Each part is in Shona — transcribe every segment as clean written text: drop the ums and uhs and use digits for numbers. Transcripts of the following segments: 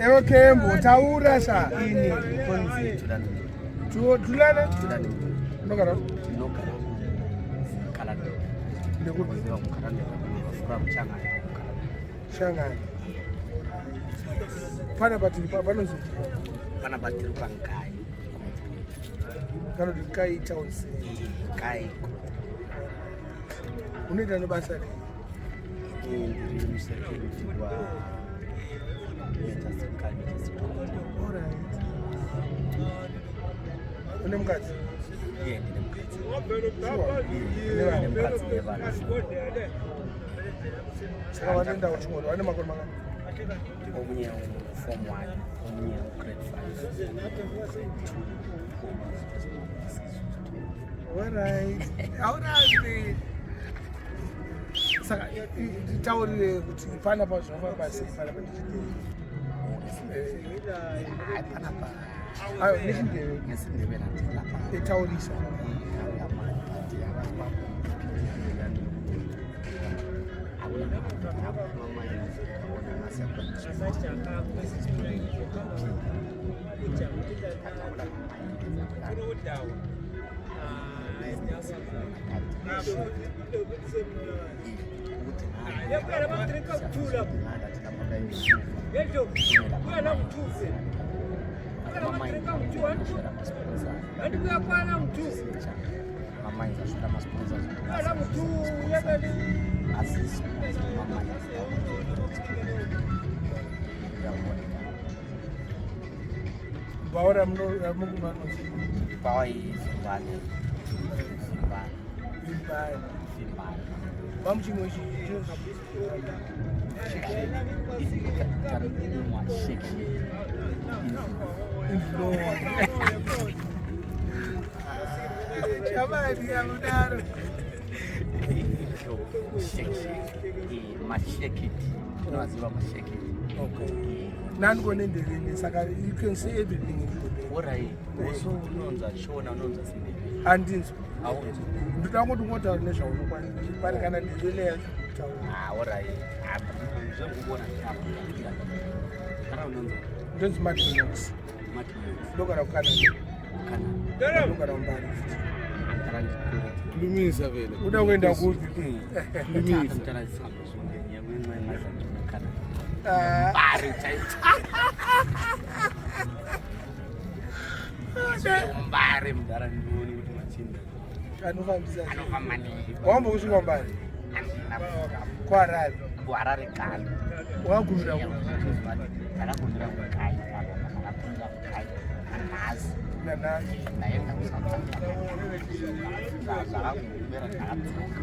Okay, mutaura sa. Ini konzi Thulani. Nokara. Kala. Ndekuziva mukhalanda from Shanghai. Pana batiri panonzi. Pana batiri Nkayi. Kana Nkayi towns. Nkayi. Unoita nebasa re. Ndiri musecurity wa Une mukadzi? Iye ndine mukadzi. Ndine mukadzi nevana. Saka watoenda kuchikoro, vane makore mangani? Omunye form 1, omunye grade 5. Alright. Aurazi. Saka taurire kuti pana pazvava basi pana pandichidei. Panapa. Ayo nechindeve. Nesindeve ndilapa. Etaurisa. Baora mungu Bawa Zimbabwe. Vamos de hoje. You can say everything in the What I also know that show and know that and this. Nditangoti ngota nezvaunokwanisa pari kana ndizvile alright zvekubona kana unonzi ndonzi Minox ndogara kukanada ndogara kumbari Lumisa vele uda kuenda kupi Lumisa Mbari mdara ndoni kuti machinda anofambisa maningi wamba kusvika mbari kuharare kuharare kani wagumira ndakagumira Nkayi ndakapinda Nkayi nanhasi ndaenda kusaakugumira ndakadzoka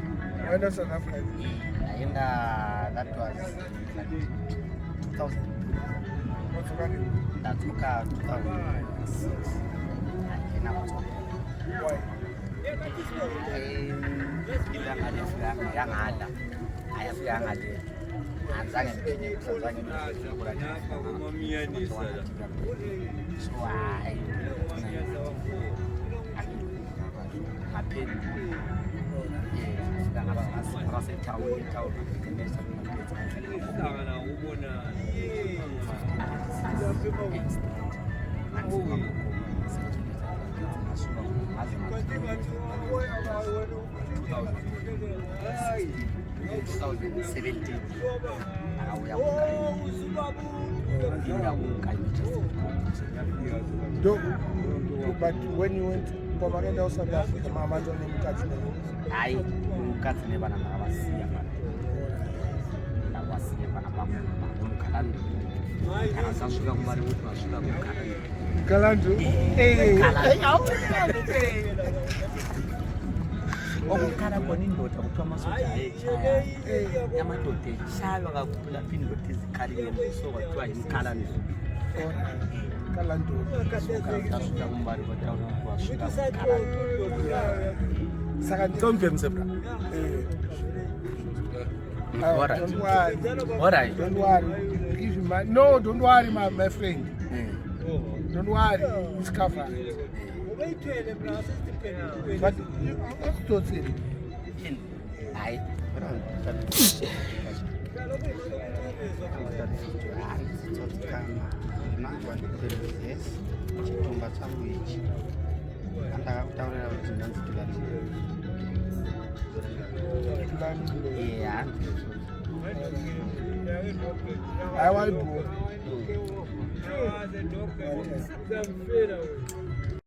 waenda South Africa ndaenda that was 2000 ndadzoka 2006 andina kudzoka yangada ayafika yangade anzange ndipinye kusazange so hayi mapheni afika ngabasetawuni But when you went to South Africa, Mama told him to I mukadzi nevana ndakavasiya pamukalanda kana zasvika kuvari kuti vasvika Kalandu. okukhala kona indoda kuthiwa amasoja ayechaya yamadoda echaya kakhulu apho indoda ezikhalile so kwathiwa yimkhalandu Kalandu. zasvika kumbari kwataura kuti wasvika kumkhalandu Saka Tombe msebra. Don't worry. All right. Don't worry. Give him my, no, don't worry, my friend. Don't worry. It's covered. But what's to say? handizodzikana nangwa ndipelezesi chitumba changu ichi andakakutaurira kuti ndanzi Thulani I want to go.